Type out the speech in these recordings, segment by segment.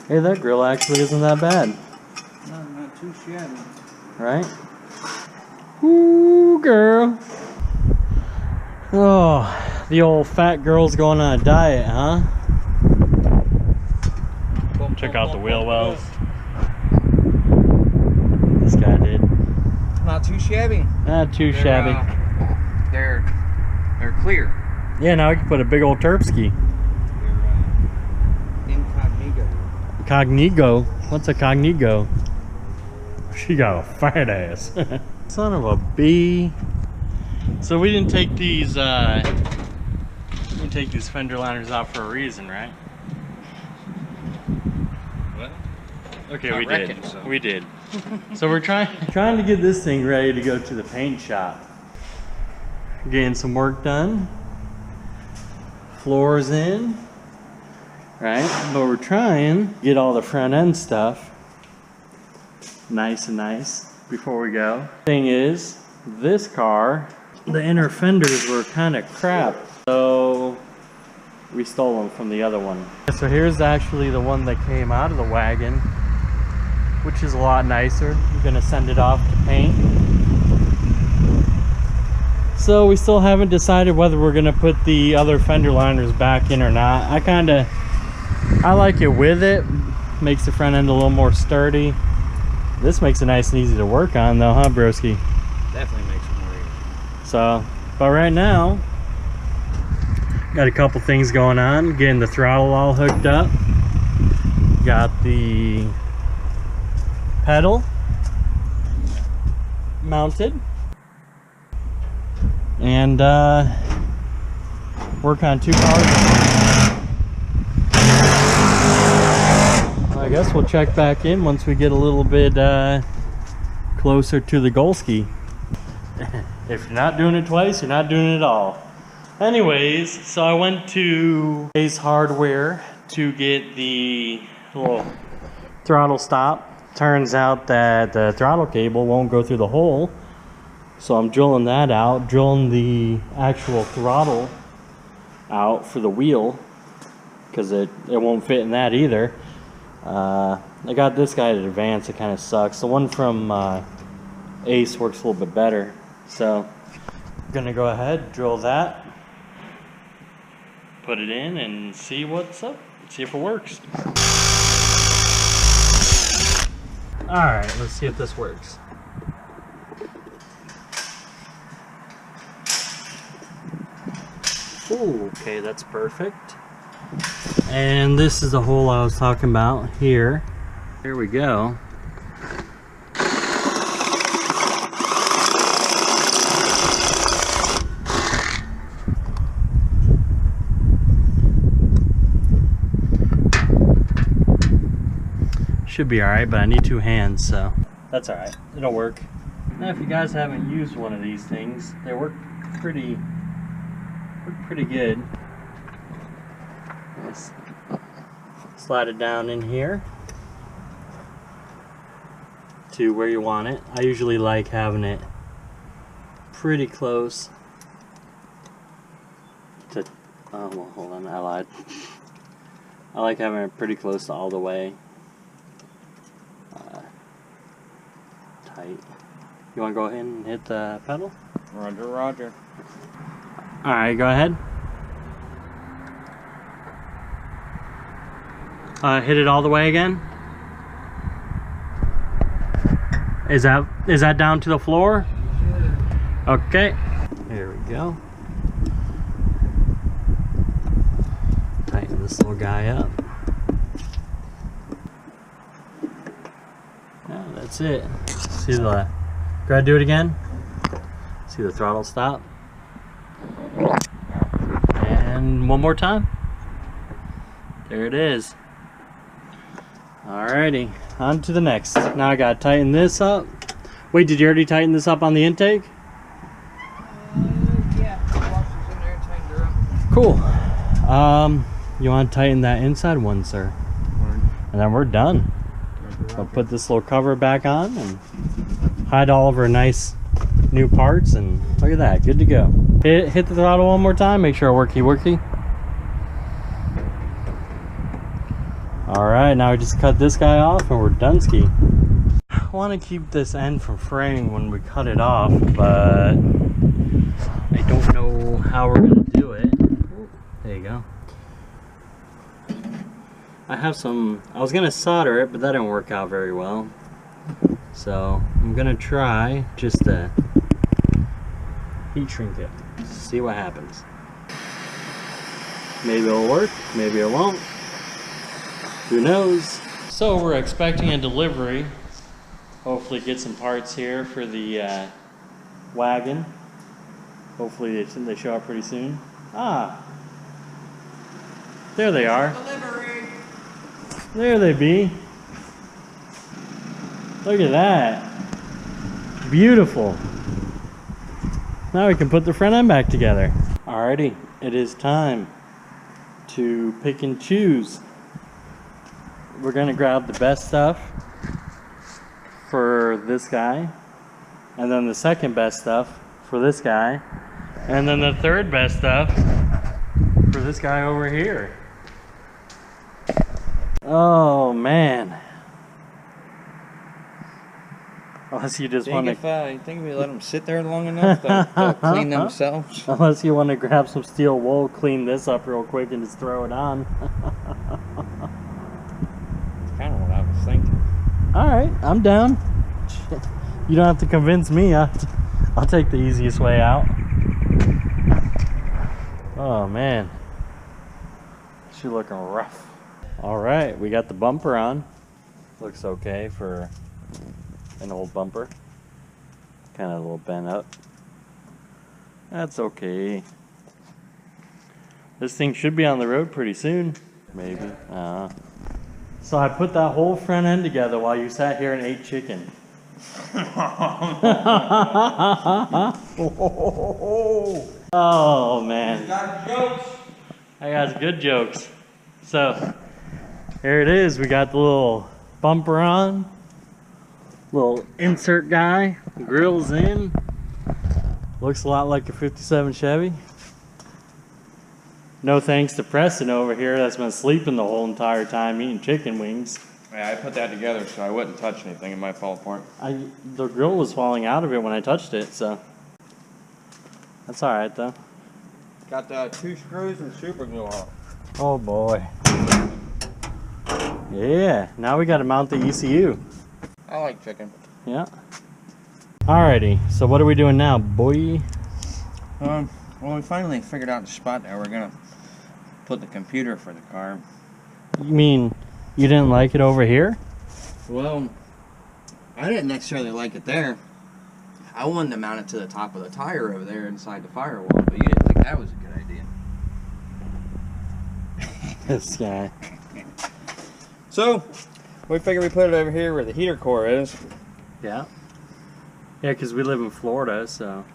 Hey, that grill actually isn't that bad. No, not too shabby. Right? Ooh, girl. Oh, the old fat girl's going on a diet, huh? Check out the wheel wells. This guy did. Not too shabby. Not too shabby. They're clear. Yeah, now we can put a big old Terpsky. They're incognito. Cognito? What's a cognito? She got a fat ass. Son of a bee. So we didn't take these fender liners out for a reason, right? What? Okay, we did. So. We did. So we're trying to get this thing ready to go to the paint shop. Getting some work done. Floors in. Right? But we're trying to get all the front end stuff nice and nice before we go. Thing is, this car, the inner fenders were kind of crap, so we stole them from the other one. So here's actually the one that came out of the wagon, which is a lot nicer. I'm gonna send it off to paint. So we still haven't decided whether we're gonna put the other fender liners back in or not. I like it with it. Makes the front end a little more sturdy. This makes it nice and easy to work on though, huh, broski? Definitely makes it more easy. So, but right now, got a couple things going on. Getting the throttle all hooked up. Got the pedal mounted. And work on 2 cars. I guess we'll check back in once we get a little bit closer to the Golski. If you're not doing it twice, you're not doing it at all. Anyways, so I went to Ace Hardware to get the little throttle stop. Turns out that the throttle cable won't go through the hole. So I'm drilling that out, drilling the actual throttle out for the wheel, because it won't fit in that either. I got this guy at Advance. It kind of sucks. The one from Ace works a little bit better. So I'm gonna go ahead, drill that, put it in, and see what's up. See if it works. All right, let's see if this works. Ooh, okay, that's perfect. And this is the hole I was talking about here. Here we go. Should be alright, but I need 2 hands, so that's alright. It'll work. Now, if you guys haven't used one of these things, they work pretty good. Just slide it down in here to where you want it. I usually like having it pretty close to, oh well, hold on, I lied. I like having it pretty close to all the way tight. You want to go ahead and hit the pedal? Roger, roger. Alright, go ahead. Hit it all the way again. Is that down to the floor? Okay. Here we go. Tighten this little guy up. Yeah, that's it. See the, go ahead and do it again. See the throttle stop. And one more time. There it is. Alrighty, on to the next. Now I gotta tighten this up. Wait, did you already tighten this up on the intake? Yeah, the box is in there and tightened her up. Cool. You want to tighten that inside one, sir? And then we're done. I'll put this little cover back on and hide all of our nice new parts, and look at that, good to go. Hit the throttle one more time, make sure it worky. Alright, now we just cut this guy off and we're done-ski. I want to keep this end from fraying when we cut it off, but I don't know how we're going to do it. There you go. I have some, I was going to solder it, but that didn't work out very well. So I'm going to try just to heat shrink it, see what happens. Maybe it'll work, maybe it won't. Who knows? So we're expecting a delivery. Hopefully get some parts here for the wagon. Hopefully they show up pretty soon. Ah, there they are. Delivery. There they be. Look at that. Beautiful. Now we can put the front end back together. Alrighty, it is time to pick and choose. We're gonna grab the best stuff for this guy, and then the second best stuff for this guy, and then the third best stuff for this guy over here. Oh man. Unless you just want to... You think we let them sit there long enough, they'll clean themselves? Unless you want to grab some steel wool, clean this up real quick and just throw it on. That's kind of what I was thinking. Alright, I'm down. You don't have to convince me. I'll take the easiest way out. Oh man. She's looking rough. Alright, we got the bumper on. Looks okay for an old bumper. Kind of a little bent up. That's okay. This thing should be on the road pretty soon. Maybe. So I put that whole front end together while you sat here and ate chicken. Oh man. Got jokes. I got good jokes. So here it is. We got the little bumper on. Little insert guy. Grill's in. Looks a lot like a 57 Chevy. No thanks to Preston over here that's been sleeping the whole entire time eating chicken wings. Yeah, I put that together so I wouldn't touch anything. It might fall apart. The grill was falling out of it when I touched it, so that's alright though. Got the 2 screws and super glue on. Oh boy. Yeah, now we gotta mount the ECU. I like chicken. Yeah. Alrighty, so what are we doing now, boy? Well, we finally figured out the spot that we're gonna put the computer for the car. You mean you didn't like it over here? Well, I didn't necessarily like it there. I wanted to mount it to the top of the tire over there inside the firewall, but you didn't think that was a good idea. This guy. So, we figured we put it over here where the heater core is. Yeah. Yeah, because we live in Florida, so.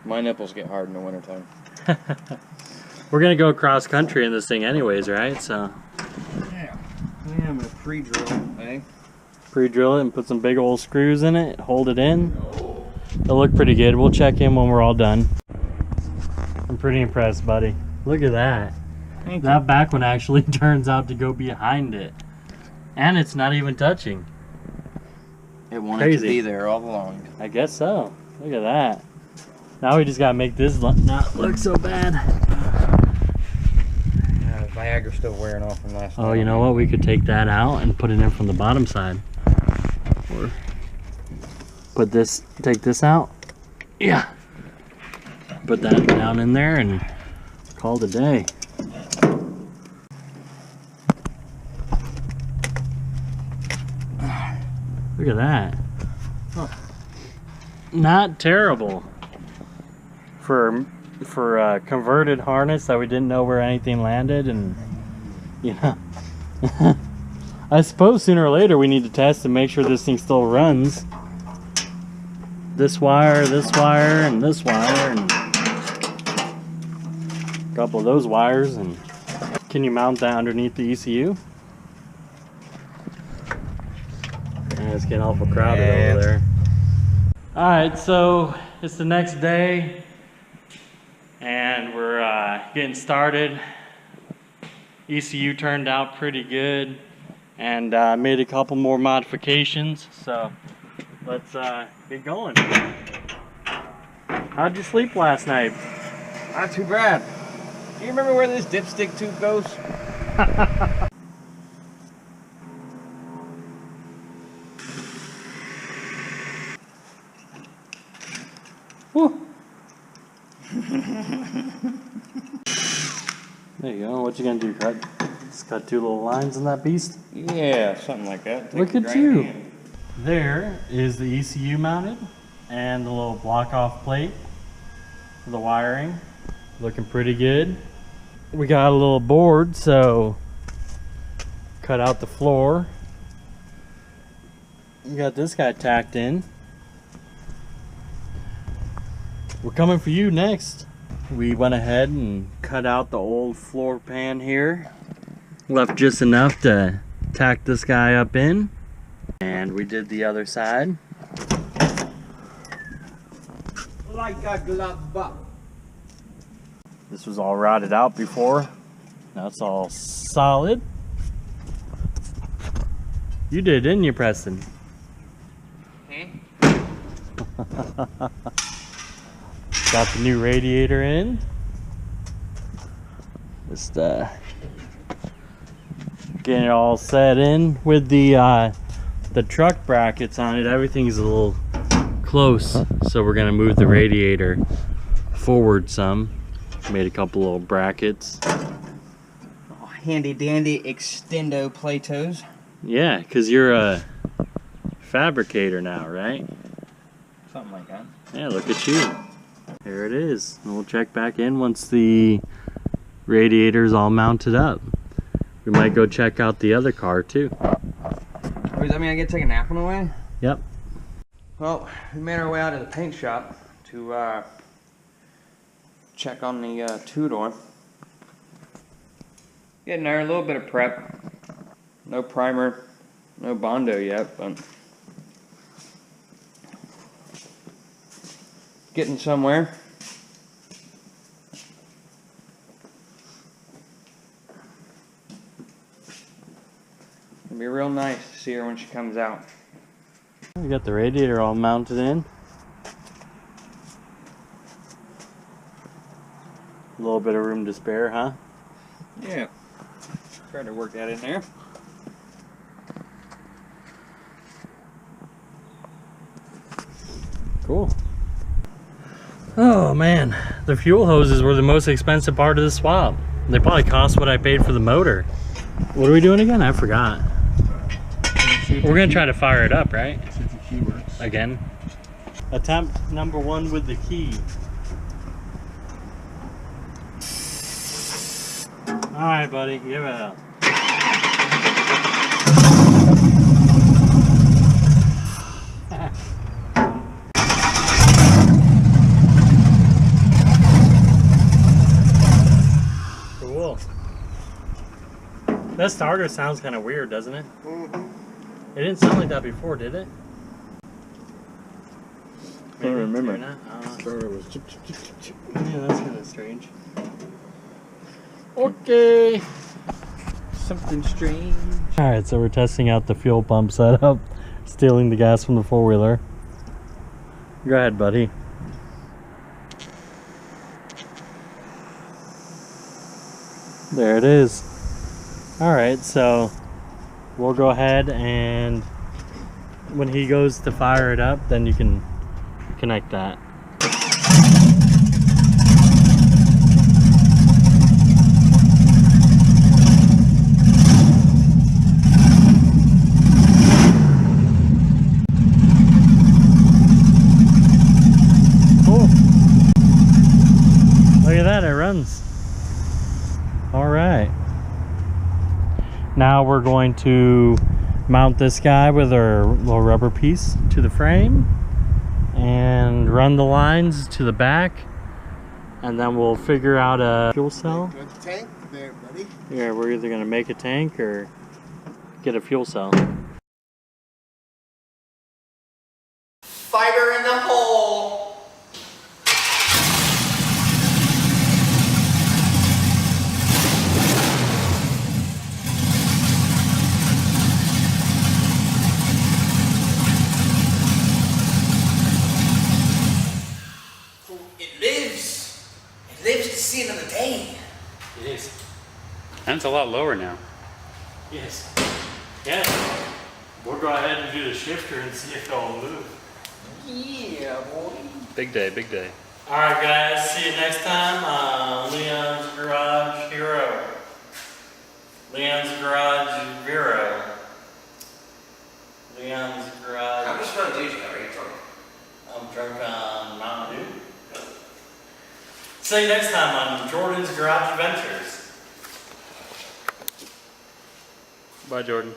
My nipples get hard in the wintertime. We're going to go cross country in this thing anyways, right? So. Yeah. I'm going to pre-drill, eh? Pre-drill it and put some big old screws in it, hold it in. It'll look pretty good. We'll check in when we're all done. I'm pretty impressed, buddy. Look at that. That back one actually turns out to go behind it. And it's not even touching. It wanted to be there all along. I guess so. Look at that. Now we just gotta make this not look so bad. Yeah, Viagra's still wearing off from last night. Oh, you know what? We could take that out and put it in from the bottom side. Or take this out. Yeah. Put that down in there and call it a day. Look at that. Huh. Not terrible for a converted harness that we didn't know where anything landed, and you know. I suppose sooner or later we need to test and make sure this thing still runs. This wire, and this wire, and a couple of those wires. And can you mount that underneath the ECU? It's getting awful crowded over there. Alright, so it's the next day and we're getting started. ECU turned out pretty good, and made a couple more modifications. So let's get going. How'd you sleep last night? Not too bad. Do you remember where this dipstick tube goes? Woo. There you go. What you gonna do, cut? Just cut 2 little lines in that beast? Yeah, something like that. Look at you. There is the ECU mounted and the little block off plate for the wiring. Looking pretty good. We got a little board, so cut out the floor. We got this guy tacked in. We're coming for you next. We went ahead and cut out the old floor pan here. Left just enough to tack this guy up in. And we did the other side. Like a glove box. This was all rotted out before. Now it's all solid. You did, didn't you, Preston? Got the new radiator in. Just getting it all set in with the truck brackets on it. Everything's a little close, so we're gonna move the radiator forward some. Made a couple little brackets. Oh, handy dandy extendo platos. Yeah, because you're a fabricator now, right? Something like that. Yeah, look at you. There it is. And we'll check back in once the radiator's all mounted up. We might go check out the other car too. Oh, does that mean I get to take a nap on the way? Yep. Well, we made our way out of the paint shop to check on the two-door. Getting there, a little bit of prep. No primer, no Bondo yet, but getting somewhere. It'll be real nice to see her when she comes out. We got the radiator all mounted in. A little bit of room to spare, huh? Yeah. Try to work that in there. Cool. Oh man, the fuel hoses were the most expensive part of the swap. They probably cost what I paid for the motor. What are we doing again? I forgot. We're gonna try to fire it up, right? Again. Attempt number 1 with the key. All right, buddy, give it up. Cool. That starter sounds kind of weird, doesn't it? It didn't sound like that before, did it? I don't remember. Starter was chip, chip, chip, chip, chip. Yeah, that's kind of strange. Okay. Something strange. Alright, so we're testing out the fuel pump setup. Stealing the gas from the four-wheeler. Go ahead, buddy. There it is. Alright, so we'll go ahead and when he goes to fire it up, then you can connect that. Cool. Look at that, it runs. All right. Now we're going to mount this guy with our little rubber piece to the frame and run the lines to the back, and then we'll figure out a fuel cell. Good tank there, buddy. Yeah, we're either gonna make a tank or get a fuel cell. Fire in the hole! lives to see another day. It is. And it's a lot lower now. Yes. Yeah. We'll go ahead and do the shifter and see if it'll move. Yeah, boy. Big day, big day. Alright guys, see you next time on Leon's Garage Hero. Leon's Garage Vero. Leon's Garage. How much Mountain Dew you got? Are you drunk? I'm drunk on Mountain Dew. See you next time on Jordan's Garage Adventures. Bye, Jordan.